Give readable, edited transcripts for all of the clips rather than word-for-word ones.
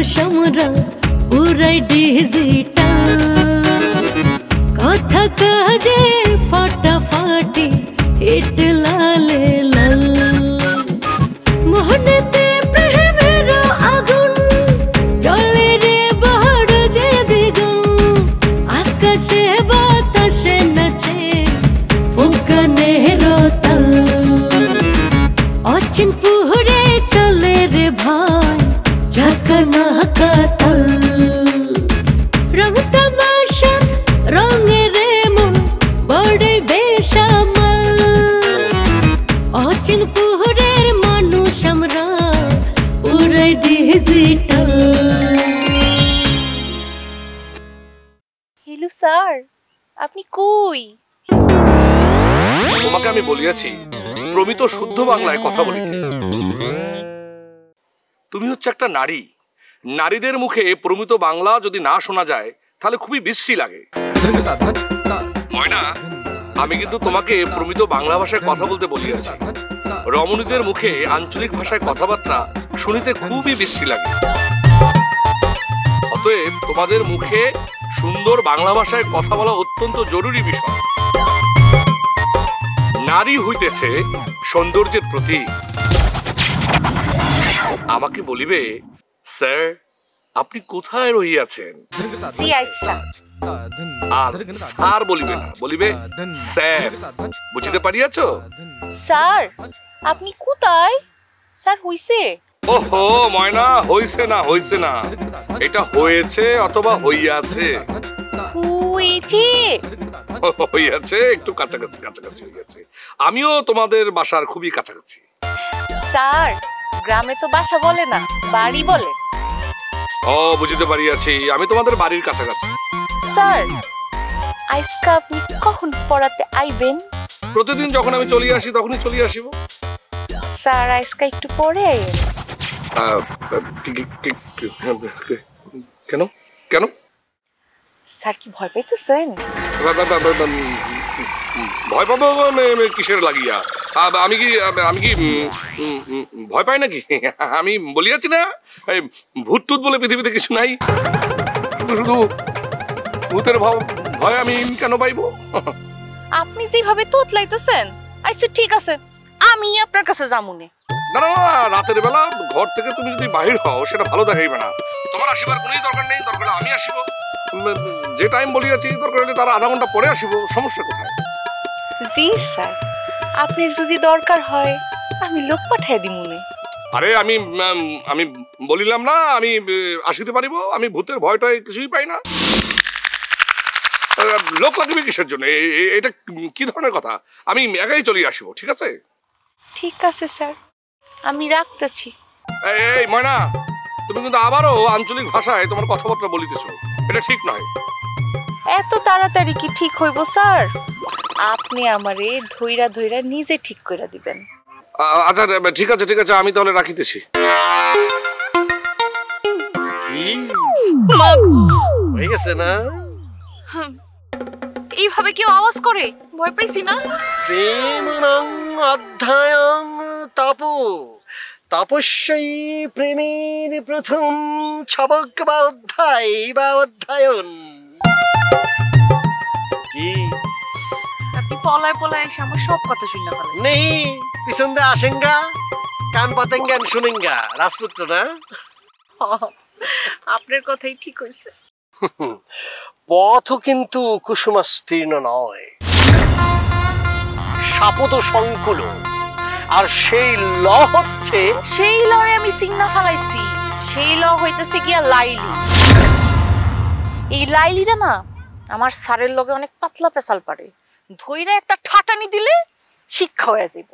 মানুষ আমরা পুরাই ডিজিটাল, কথা কাজে ফাটাফাটি হিট লালে লাল। মোহনেতে প্রেমের আগুন জ্বলে রে বড় যে দ্বিগুণ, আকাশে বাতাসে নাচে ফুঁকানের তাল। অচিন পুহরে চলে রে ভাই ঝাঁকানা কাতাল, রং তামাশা রঙে রে মন বড় বেসামাল। অচিন পুহরের মানুষ আমরা পুরাই ডিজিটাল। হ্যালো স্যার, আপনি কই? তোমাকে আমি বলিয়াছি প্রমিত শুদ্ধ বাংলায় কথা বলিতে। তুমি হচ্ছে একটা নারী, নারীদের মুখে প্রমিত বাংলা যদি না শোনা যায় তাহলে খুবই বিশ্রী লাগে। ময়না, আমি কিন্তু তোমাকে প্রমিত বাংলা ভাষায় কথা বলতে বলিয়াছি। রমণীদের মুখে আঞ্চলিক ভাষায় কথাবার্তা শুনিতে খুবই বিশ্রী লাগে। অতএব তোমাদের মুখে সুন্দর বাংলা ভাষায় কথা বলা অত্যন্ত জরুরি বিষয়। নারী হইতেছে সৌন্দর্যের প্রতীক। আমাকে বলিবে, স্যার আপনি কোথায় রহিয়াছেন? জি আচ্ছা। আর স্যার বলিবে না, বলিবে স্যার। বুঝিতে পারিয়াছ? স্যার আপনি কোথায়? স্যার হইছে? ওহো ময়না, হইছে না হইছে না, এটা হয়েছে অথবা হইয়াছে। হইছে হইয়াছে, একটু কাছাকাছি কাছাকাছি হইয়াছে। আমিও তোমাদের বাসার খুবই কাছাকাছি। স্যার গ্রামে তো বাসা বলে না, বাড়ি বলে। ও বুঝিতে পারিয়াছি, আমি তোমাদের বাড়ির কাছাকাছি। স্যার আজকে আপনি কখন পড়াতে আইবেন? প্রতিদিন যখন আমি চলে আসি তখনই চলে আসিব। স্যার আজকে একটু পরে আইবেন। কেন কেন? স্যার কি ভয় পাইতেছেন? ভয় পাবো কিসের লাগিয়া? আমি কি ভয় পাই নাকি? আমি বলিয়াছি না ভূত টুত বলে পৃথিবীতে কিছু নাই। শুধু ভূতের ভয় আমি কেন পাইবো? আপনি যেভাবে তোতলাইতেছেন, আচ্ছা ঠিক আছে আমি আপনার কাছে যামুনে। না না না, রাতের বেলা ঘর থেকে তুমি যদি বাহির হও সেটা ভালো দেখাইবে না। তোমার আসিবার কোনোই দরকার নেই, দরকার আমি আসিব। যে টাইম বলিয়াছি দরকার হলে তার আধা ঘন্টা পরে আসিব, সমস্যা কোথায়? জি স্যার, আপনার যদি দরকার হয় আমি লোক পাঠাই দিমুনে। আরে আমি আমি বলিলাম না আমি আসিতে পারিব। আমি ভূতের ভয়টাই কিছুই পাই না। লোক লাগবে কিসের জন্য? এটা কি ধরনের কথা? আমি একাই চলে আসিব, ঠিক আছে? ঠিক আছে স্যার, আমি রাখতেছি। এই ময়না, তুমি কিন্তু আবারও আঞ্চলিক ভাষায় তোমার কথাবার্তা বলিতেছো, এটা ঠিক নয়। এত তাড়াতাড়ি কি ঠিক হইব স্যার? আপনি আমারে ধইরা ধইরা নিজে ঠিক করে দিবেন। আচ্ছা ঠিক আছে ঠিক আছে, আমি তাহলে রাখিতেছি। হয়ে গেছে না? এইভাবে কেউ আওয়াজ করে? ভয় পাইছি না? প্রেমং অধ্যায়ং তাপো তপস্যাই প্রেমের প্রথম ছবক বা অধ্যায় বা অধ্যায়ন। কি আপনি পলায় পলায় এসে আমার সব কথা শুনতে পারেন? নেই পিছন দিয়ে আসেঙ্গা, কান পাতেঙ্গা শুনেঙ্গা, রাজপুত্র না? আপনার কথাই ঠিক হইছে। পথও কিন্তু কুসুমাস্তীর্ণ নয়, শাপত সংকুল। আর সেই ল হচ্ছে, সেই লরে আমি সিগনা ফালাইছি। সেই ল হইতেছে গিয়া লাইলি। এই লাইলিটা না আমার স্যারের লগে অনেক পাতলা পেশাল পারে, ধইরা একটা ঠাটানি দিলে শিক্ষা হয়ে যাইব।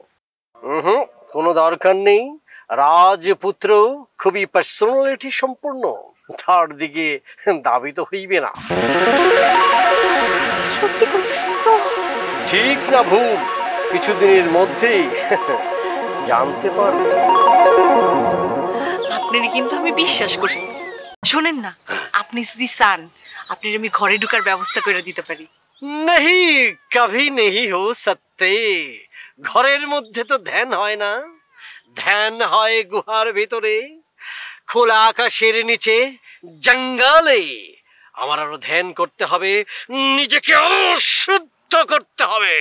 কোনো দরকার নেই। রাজপুত্র খুবই পার্সোনালিটি সম্পূর্ণ, তার দিকে দাবি তো হইবে না। সত্যি করতেছেন তো? ঠিক না ভুল, কিছুদিনের মধ্যেই জানতে পারবে। আপনার কিন্তু আমি বিশ্বাস করছি। শোনেন না, আপনি যদি চান আপনার আমি ঘরে ঢোকার ব্যবস্থা করে দিতে পারি। नहीं कभी नहीं हो सकते। ঘরের মধ্যে তো ধ্যান হয় না, ধ্যান হয় গুহার ভিতরে। খোলা আকাশের নিচে জঙ্গলে আমার আরো ধ্যান করতে হবে, নিজেকে শুদ্ধ করতে হবে।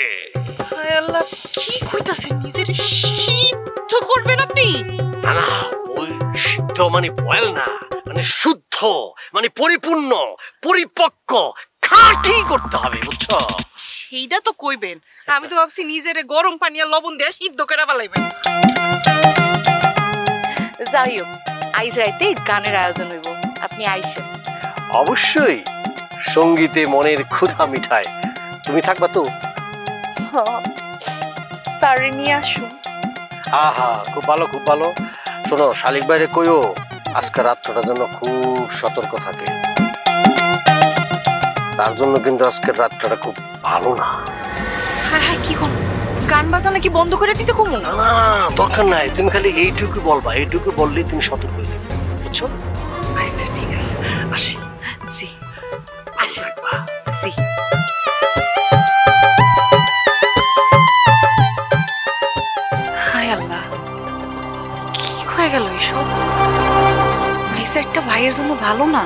হায় আল্লাহ, কি কইতাছেন? নিজের সিদ্ধ করবেন আপনি? না না, ওই সিদ্ধ মানে বয়েল না, মানে শুদ্ধ, মানে পরিপূর্ণ, পরিপক্ক, খাঁটি করতে হবে, বুঝছো? সেইটা তো কইবেন, আমি তো ভাবছি নিজেরে গরম পানি আর লবণ দিয়ে সিদ্ধ করে ফেলাইবেন। যাই হোক, আইজ রাইতে গানের আয়োজন হইব, আপনি আইসেন। অবশ্যই, সঙ্গীতে মনের ক্ষুধা মিঠায়। তুমি থাকবা তো? স্যারে নিয়ে আসুন। আহা, খুব ভালো, খুব ভালো। শোনো, শালিক বাইরে কইও আজকে রাতটা যেন খুব সতর্ক থাকে। তার জন্য কিন্তু আজকের রাতটা খুব ভালো না। হ্যাঁ হ্যাঁ, কি কোন গান বাজানো কি বন্ধ করে দিতে কমু? না না, দরকার নাই, তুমি খালি এইটুকু বলবা, এইটুকু বললেই তুমি সতর্ক হয়ে যাবে, বুঝছো? আচ্ছা ঠিক আছে, আসি। জি আসি। জি। হায় আল্লাহ, কি হয়ে গেল এসব? ভাইসা একটা ভাইয়ের জন্য ভালো না।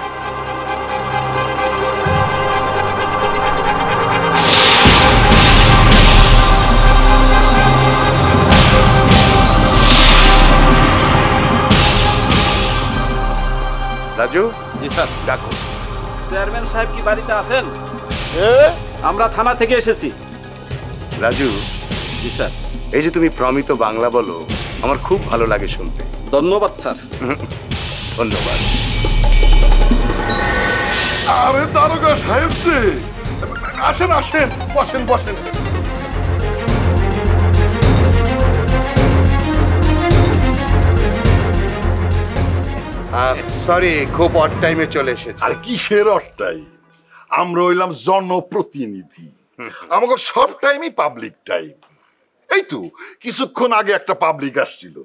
রাজু, জি স্যার। ডাকো। চেয়ারম্যান সাহেব কি বাড়িতে আছেন? আমরা থানা থেকে এসেছি। রাজু, জি স্যার। এই যে তুমি প্রমিত বাংলা বলো, আমার খুব ভালো লাগে শুনতে। ধন্যবাদ স্যার। ধন্যবাদ। আরে দারোগা সাহেব যে, আসেন আসেন, বসেন বসেন। সরি, খুব অড টাইমে চলে এসেছি। আর কিসের অটাই, আমরা হইলাম জনপ্রতিনিধি, আমাকে সব টাইমই পাবলিক টাইম। এই তো কিছুক্ষণ আগে একটা পাবলিক আসছিল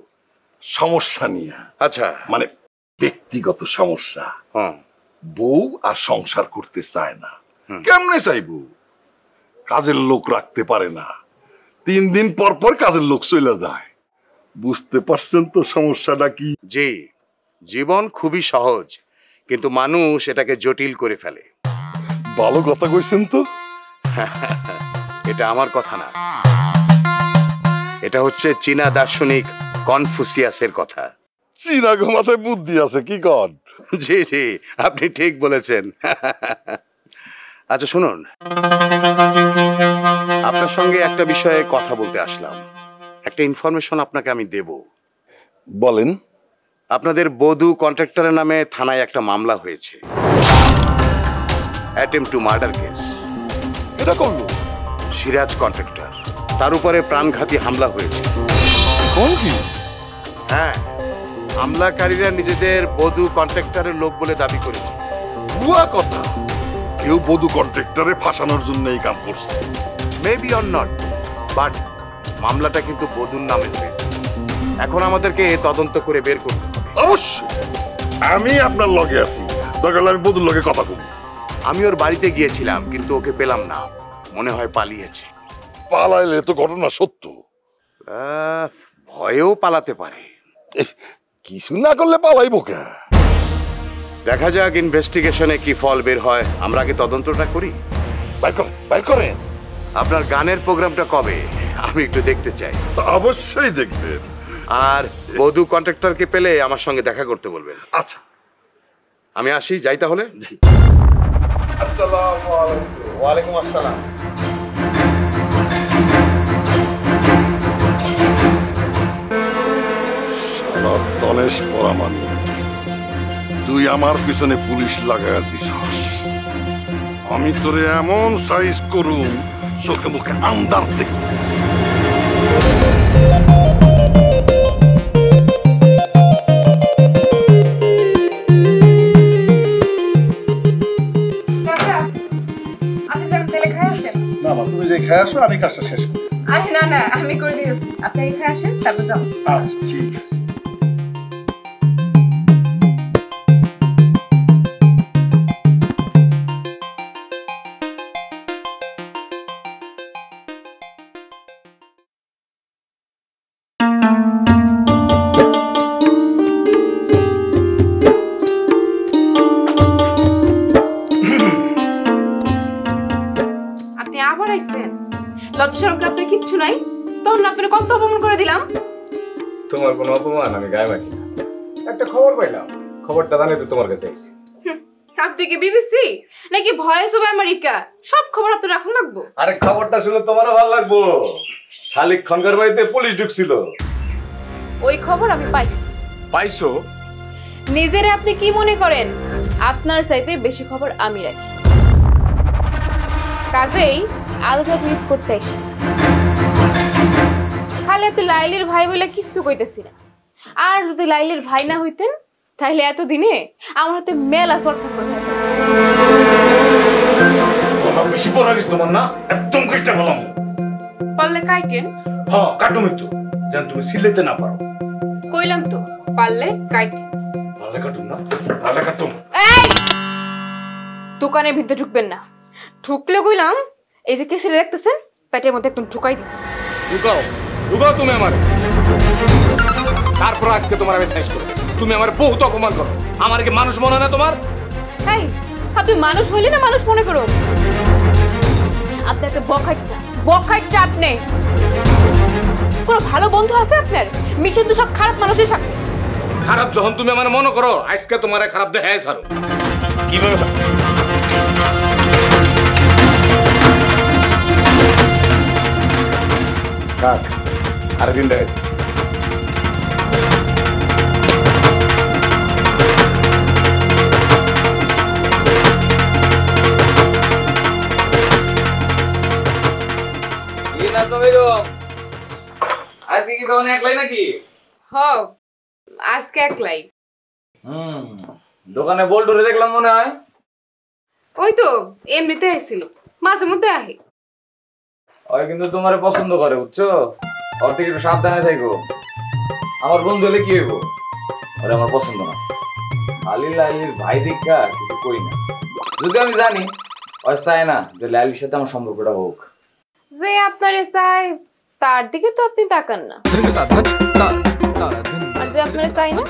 সমস্যা নিয়ে, আচ্ছা, মানে ব্যক্তিগত সমস্যা। বউ আর সংসার করতে চায় না। কেমনে চাইবো? কাজের লোক রাখতে পারে না, 3 দিন পর পর কাজের লোক চলে যায়। বুঝতে পারছেন তো সমস্যাটা কি? জি, জীবন খুবই সহজ, কিন্তু মানুষ এটাকে জটিল করে ফেলে। ভালো কথা কইছেন তো। এটা আমার কথা না, এটা হচ্ছে চীনা দার্শনিক কনফুসিয়াসের কথা। চীনা মাথায় বুদ্ধি আছে কি কর? জি জি, আপনি ঠিক বলেছেন। আচ্ছা শুনুন, আপনার সঙ্গে একটা বিষয়ে কথা বলতে আসলাম। একটা ইনফরমেশন আপনাকে আমি দেব। বলেন। আপনাদের বধূ কন্ট্রাক্টরের নামে থানায় একটা মামলা হয়েছে, অ্যাটেম্পট টু মার্ডার কেস। এটা করলো সিরাজ কন্ট্রাক্টর, তার উপরে প্রাণঘাতী হামলা হয়েছে। কোন কি? হ্যাঁ, হামলাকারীরা নিজেদের বধূ কন্ট্রাক্টরের লোক বলে দাবি করেছে। ভুয়া কথা, কেউ বধূ কন্ট্রাক্টরে ফাঁসানোর জন্য এই কাম করছে। মেবি অর নট, বাট মামলাটা কিন্তু বধূর নামে হয়েছে। এখন আমাদেরকে তদন্ত করে বের করতে হবে। অবশ্যই, আমি আপনার লগে আছি, দরকার হলে আমি বধূর লগে কথা বলবো। আমি ওর বাড়িতে গিয়েছিলাম, কিন্তু ওকে পেলাম না, মনে হয় পালিয়েছে। পালাইলে তো ঘটনা সত্য। ভয়েও পালাতে পারে। কিছু না করলে পালাইবো কে? দেখা যাক ইনভেস্টিগেশনে কি ফল বের হয়। আমরা আগে তদন্তটা করি। বাইর করেন। আপনার গানের প্রোগ্রামটা কবে? আমি একটু দেখতে চাই। অবশ্যই দেখবেন। আর বধূ কন্ট্রাক্টরকে পেলে আমার সঙ্গে দেখা করতে বলবেন। আচ্ছা, আমি আসি, যাই তাহলে। জি। আসসালামু আলাইকুম। ওয়ালাইকুম আসসালাম। শালার তনেশ পরামানি, তুই আমার পিছনে পুলিশ লাগায় দিছস। আমি তোরে এমন সাইজ করুম, চোখে মুখে আন্দার দেখব। না মা, তুমি যে খাই আসো, আমি কাজটা শেষ করি। আরে না না, আমি করে দিয়েছি, আপনি এখানে আসেন, তারপর যাও। আচ্ছা ঠিক আছে। কিচ্ছু নাই, তখন আপনার কত অপমান করে দিলাম। তোমার কোনো অপমান আমি গায়ে মাখি না। একটা খবর পাইলাম, খবরটা জানাই তো তোমার কাছে আইছি। আপনি কি বিবিসি নাকি ভয়েস অফ আমেরিকা? সব খবর আপনি রাখুন লাগবো। আরে খবরটা শুনে তোমারও ভালো লাগবো। শালিক খনকার বাড়িতে পুলিশ ঢুকছিল। ওই খবর আমি পাইছি। পাইছো? নিজেরে আপনি কি মনে করেন? আপনার চাইতে বেশি খবর আমি রাখি। কাজেই আলাদা বিট করতে আসি। খালি আপনি লাইলির ভাই বলে কিছু কইতেছি না। আর যদি লাইলির ভাই না হইতেন তাহলে এতদিনে আমার হাতে মেলা চর থাকতো। বেশি বড় কিছু তোমার না, একদম কইটা বললাম। পারলে কাইটেন। হ্যাঁ কাটুমি তো, যেন তুমি সিলেতে না পারো। কইলাম তো পারলে কাইটেন। পারলে কাটুম না, পারলে কাটুম। এই দোকানের ভিতরে ঢুকবেন না। ঢুকলে কইলাম এই যে কেসে দেখতেছেন পেটের মধ্যে একদম ঢুকাই দিন। ঢুকাও ঢুকাও তুমি আমার। তারপর আজকে তোমার আমি সাইজ করব। তুমি আমার বহুত অপমান করো। আমার কি মানুষ মনে হয় না তোমার? এই আপনি মানুষ হইলে না মানুষ মনে করো? আপনি একটা বখাইটা আপনি। কোনো ভালো বন্ধু আছে আপনার? মিশন তো সব খারাপ মানুষের সাথে। খারাপ যখন তুমি আমার মনে করো, আজকে তোমার খারাপ দেখায় ছাড়ো। কিভাবে কাক আরেকদিন দেখাচ্ছি। আজকে কি তখন একলাই নাকি? হ্যাঁ আজকে একলাই। দোকানে বোল্ডরে দেখলাম মনে হয়। ওই তো এমনিতে আসছিল, মাঝে মধ্যে আহে। ওই কিন্তু তোমার পছন্দ করে, বুঝছো? ওর থেকে একটু সাবধানে থাকো। আমার বন্ধু হলে কি হইব? ওরে আমার পছন্দ না। খালি লাইলির ভাই দেখা কিছু কই না। যদি আমি জানি ও চায় না যে লাইলির সাথে আমার সম্পর্কটা হোক। যে আপনারে চায় তার দিকে তো আপনি তাকান না, আর যে আপনারে চায় না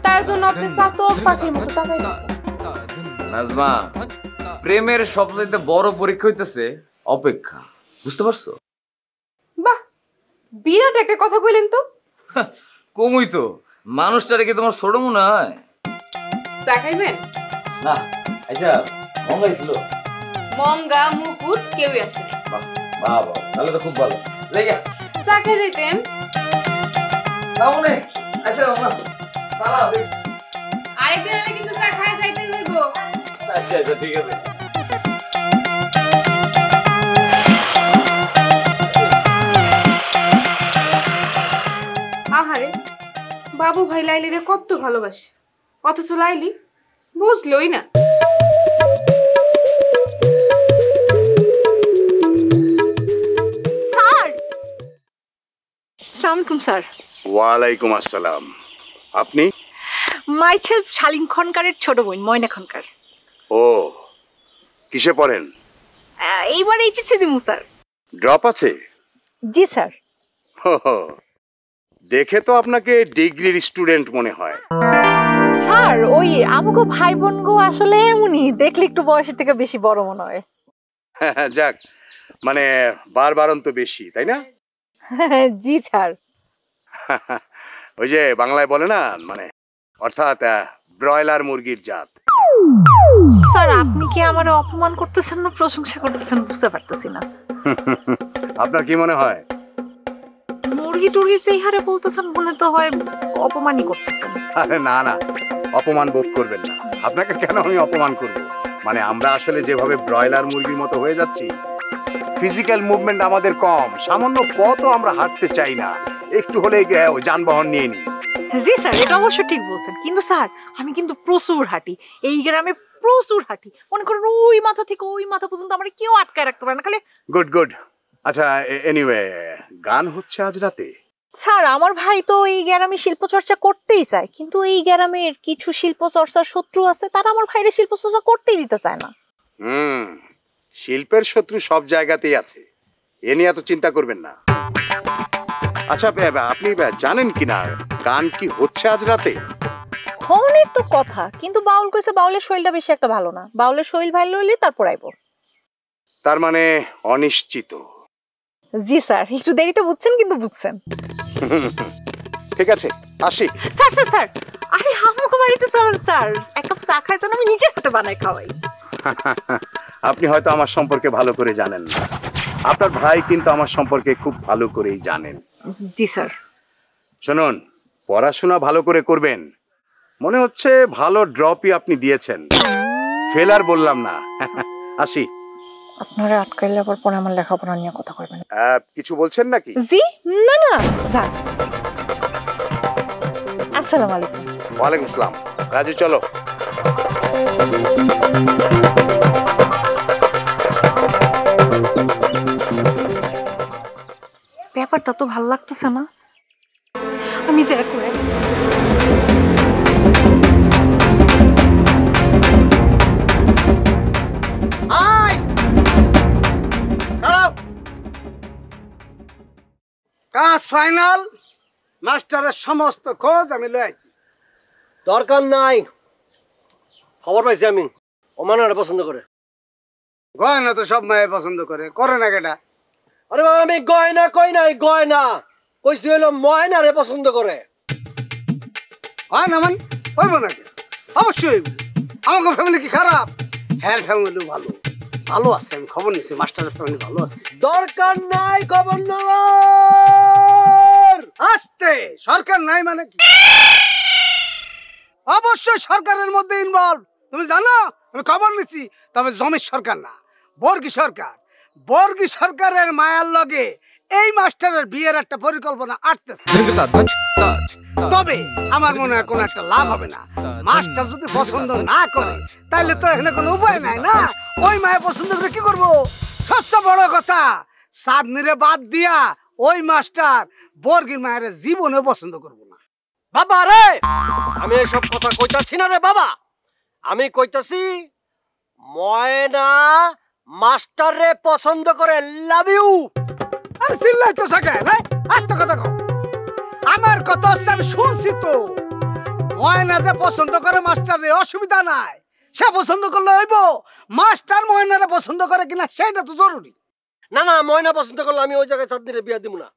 তার জন্য আপনি চাতক পাখির মতো তাকাই থাকেন। নাজমা, প্রেমের সবচেয়ে বড় পরীক্ষা হইতেছে অপেক্ষা, বুঝতে পারছো? বাহ, বিরাট একটা কথা কইলেন তো। কমই তো, মানুষটারে কি তোমার ছোট মনে হয়? চা খাইবেন না? আচ্ছা মঙ্গাই ছিল। মঙ্গা মুকুট কেউই আসে না। বাবা তাহলে তো খুব ভালো। লেগে চা খেয়ে যেতেন। আচ্ছা আরেকদিন আমি কিন্তু চা খাই যাইতে হইব। আচ্ছা আচ্ছা ঠিক আছে। আহারে, বাবু ভাই লাইলিরে কত ভালোবাসে, অথচ লাইলি বুঝলই না। স্যার ওয়ালাইকুম আসসালাম। আপনি? মাইছে শালিং খনকারের ছোট বোন ময়না খনকার। ও, কিসে পড়েন? এইবার এইচএসসি দিমু স্যার। ড্রপ আছে? জি স্যার। দেখে তো আপনাকে ডিগ্রির স্টুডেন্ট মনে হয়। স্যার ওই আমগো ভাই বোন গো আসলে এমনই, দেখলে একটু বয়সের থেকে বেশি বড় মনে হয়। যাক, মানে বারবারন্ত বেশি, তাই না? জি স্যার। ওই যে বাংলায় বলে না, মানে অর্থাৎ ব্রয়লার মুরগির জাত। স্যার আপনি কি আমার অপমান করতেছেন না প্রশংসা করতেছেন বুঝতে পারতেছি না। আপনার কি মনে হয়? মুরগি টুরগি সেই হারে বলতেছেন মনে তো হয় অপমানই করতেছেন। আরে না না, অপমান বোধ করবেন না। আপনাকে কেন আমি অপমান করব? মানে আমরা আসলে যেভাবে ব্রয়লার মুরগির মতো হয়ে যাচ্ছি, ফিজিক্যাল মুভমেন্ট আমাদের কম, সামান্য পথও আমরা হাঁটতে চাই না, একটু হলে যানবাহন নিয়ে নিই। জি স্যার, এটা অবশ্য ঠিক বলছেন, কিন্তু স্যার আমি কিন্তু প্রচুর হাঁটি, এই গ্রামে প্রচুর হাঁটি। মনে করেন ওই মাথা থেকে ওই মাথা পর্যন্ত আমার কেউ আটকায় রাখতে পারে না। খালি গুড গুড। আচ্ছা এনিওয়ে, গান হচ্ছে আজ রাতে? স্যার আমার ভাই তো এই গ্রামে শিল্প চর্চা করতেই চায়, কিন্তু এই গ্রামের কিছু শিল্প চর্চার শত্রু আছে, তারা আমার ভাইরে শিল্প চর্চা করতেই দিতে চায় না। শিল্পের শত্রু সব জায়গাতেই আছে, এ নিয়ে এত চিন্তা করবেন না। আচ্ছা আপনি জানেন কিনা গান কি হচ্ছে আজ রাতে? হনের তো কথা, কিন্তু বাউল কইছে বাউলের শৈলটা বেশি একটা ভালো না, বাউলের শৈল ভালো হইলে তারপর আইব। তার মানে অনিশ্চিত। জি স্যার, একটু দেরিতে বুঝছেন কিন্তু বুঝছেন। ঠিক আছে, আসি। স্যার স্যার স্যার, আরে আমাকে বাড়িতে চলেন স্যার, এক কাপ চা খাই যেন আমি নিজের হাতে বানাই খাওয়াই। আপনি হয়তো আমার সম্পর্কে ভালো করে জানেন না, আপনার ভাই কিন্তু আমার সম্পর্কে খুব ভালো করেই জানেন। জি স্যার। শুনুন, পড়াশোনা ভালো করে করবেন। মনে হচ্ছে ভালো ড্রপই আপনি দিয়েছেন, ফেলার বললাম না। আসি। আপনারা আটকাইলে পরে আমার লেখাপড়া নিয়ে কথা কইবেন। কিছু বলছেন নাকি? জি না না স্যার। আসসালামু আলাইকুম। ওয়ালাইকুম আসসালাম। রাজু চলো। ব্যাপারটা তো ভালো লাগতেছে না, আমি যে করে কাজ ফাইনাল, মাস্টারের সমস্ত খোঁজ আমি লয়েছি। দরকার নাই, খবর পাইছি আমি, ওমানারে পছন্দ করে। গয়না তো সব মেয়ে পছন্দ করে, করে না কেটা? আরে বাবা, আমি গয়না কই নাই, গয়না কইছি হইলো ময়নারে পছন্দ করে। গয়না মানে হইব নাকি? অবশ্যই হইব। আমাকে ফ্যামিলি কি খারাপ? হ্যাঁ, ফ্যামিলি ভালো, ভালো আছে। আমি খবর নিছি, মাস্টারের ফ্যামিলি ভালো আছে। দরকার নাই খবর নেওয়ার। আস্তে, সরকার নাই মানে কি? অবশ্যই সরকারের মধ্যে ইনভলভ। তুমি জানো আমি খবর নিছি, তবে জমির সরকার না, বর্গী সরকার। বর্গী সরকারের মায়ার লগে এই মাস্টারের বিয়ের একটা পরিকল্পনা আটতেছে। তবে আমার মনে হয় কোনো একটা লাভ হবে না। মাস্টার যদি পছন্দ না করে তাহলে তো এখানে কোনো উপায় নাই না। ওই মায়া পছন্দ করে কি করবো? সবচেয়ে বড় কথা, চাঁদনিরে বাদ দিয়া ওই মাস্টার বর্গীর মায়ের জীবনে পছন্দ করবো না। বাবা রে, আমি এসব কথা কইতাছি না রে বাবা, আমি কইতাছি ময়না মাস্টারে পছন্দ করে। Love you. আরে চিল্লাই তো সাকে না, আস্তে কথা কও। আমার কথা হচ্ছে আমি শুনছি তো, ময়না যে পছন্দ করে মাস্টারে, অসুবিধা নাই। সে পছন্দ করলে হইব, মাস্টার ময়নারে পছন্দ করে কিনা সেটা তো জরুরি। না না, ময়না পছন্দ করলে আমি ওই জায়গায় চাঁদনিরে বিয়া দিব না।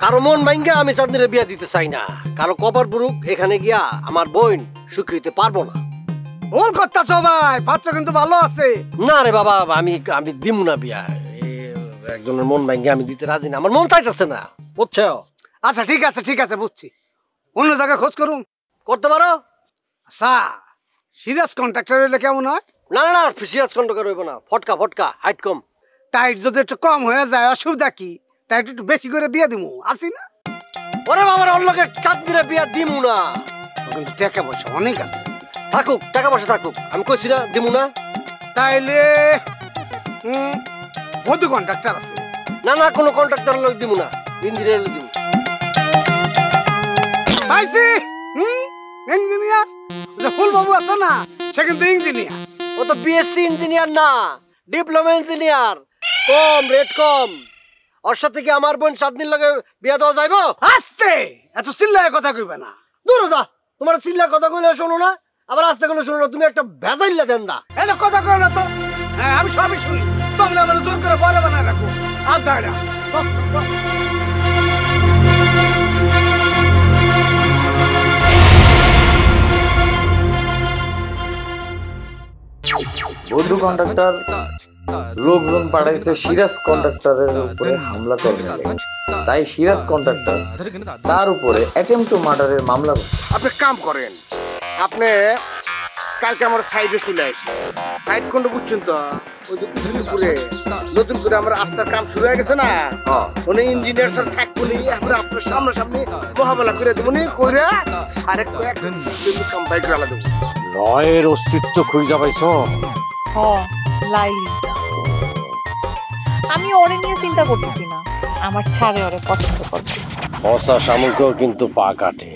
কারো মন ভাঙ্গা আমি চাঁদনিরে বিয়া দিতে চাই না। কারো কবর বুরুক এখানে গিয়া আমার বোন সুখী হইতে পারবো না। ভুল কথা সবাই, পাত্র কিন্তু ভালো আছে। না রে বাবা, আমি দিব না বিয়া। একজনের মন ভাঙ্গা আমি দিতে রাজি না, আমার মন চাইতেছে না, বুঝছো? আচ্ছা ঠিক আছে, ঠিক আছে, বুঝছি। অন্য জায়গায় খোঁজ করুন। করতে পারো। আচ্ছা, সিরিয়াস কন্ট্রাক্টর হইলে কেমন হয়? না না, সিরিয়াস কন্ট্রাক্টর হইব না, ফটকা ফটকা, হাইট কম। টাইট যদি একটু কম হয়ে যায় অসুবিধা কি? টাইট একটু বেশি করে দিয়ে দিমু, আসি না? ওরে বাবার অল্লকে চাঁদনিরে বিয়া দিমু না। কিন্তু টাকা পয়সা অনেক আছে। থাকুক, টাকা পয়সা থাকুক, আমি কইছি না দিমু না। তাইলে বধু কন্ট্রাক্টর আছে? না না, কোনো কন্ট্রাক্টর লোক দিমু না, ইঞ্জিনিয়ার লোক দিমু। পাইছি, ইঞ্জিনিয়ার। ফুল বাবু আছে না, সে কিন্তু ইঞ্জিনিয়ার। ও তো বিএসসি ইঞ্জিনিয়ার না, ডিপ্লোমা ইঞ্জিনিয়ার। কম রেট কম। ওর সাথে কি আমার বোন চাঁদনির লগে বিয়া দেওয়া যাইব? আস্তে, এত চিল্লায় কথা কইবে না। দূর যা, তোমার চিল্লা কথা কইলে শোনো না, আবার আস্তে কইলে শোনো না। তুমি একটা ভেজাইল্লা দেন না। এলে কথা কই না তো। হ্যাঁ, আমি সবই শুনি, তোমরা আমার জোর করে বড় বানায় রাখো। আচ্ছা এটা বন্ধু কন্ট্রাক্টর লোকজন পাঠাইছে সিরাজ কন্ট্রাক্টরের উপরে হামলা করবে, তাই সিরাজ কন্ট্রাক্টর তার উপরে অ্যাটেম্পট টু মার্ডারের মামলা করছে। আপনি কাম করেন, আপনি কালকে আমার সাইডে চলে আসি। সাইড কোনটা বুঝছেন তো? ওই যে পুরে নতুন করে আমার রাস্তার কাম শুরু হয়ে গেছে না, উনি ইঞ্জিনিয়ার স্যার থাকবো নি, আমরা আপনার সামনাসামনি মোকাবেলা করে দেবো নি, করে সারে কাম বাইক রালা দেবো। লয়ের অস্তিত্ব খুঁজে পাইছো? লাইলি, আমি ওরে নিয়ে চিন্তা করতেছি না, আমার ছাড়ে ওরে পছন্দ করবে। অসা সামুকেও কিন্তু পা কাটে।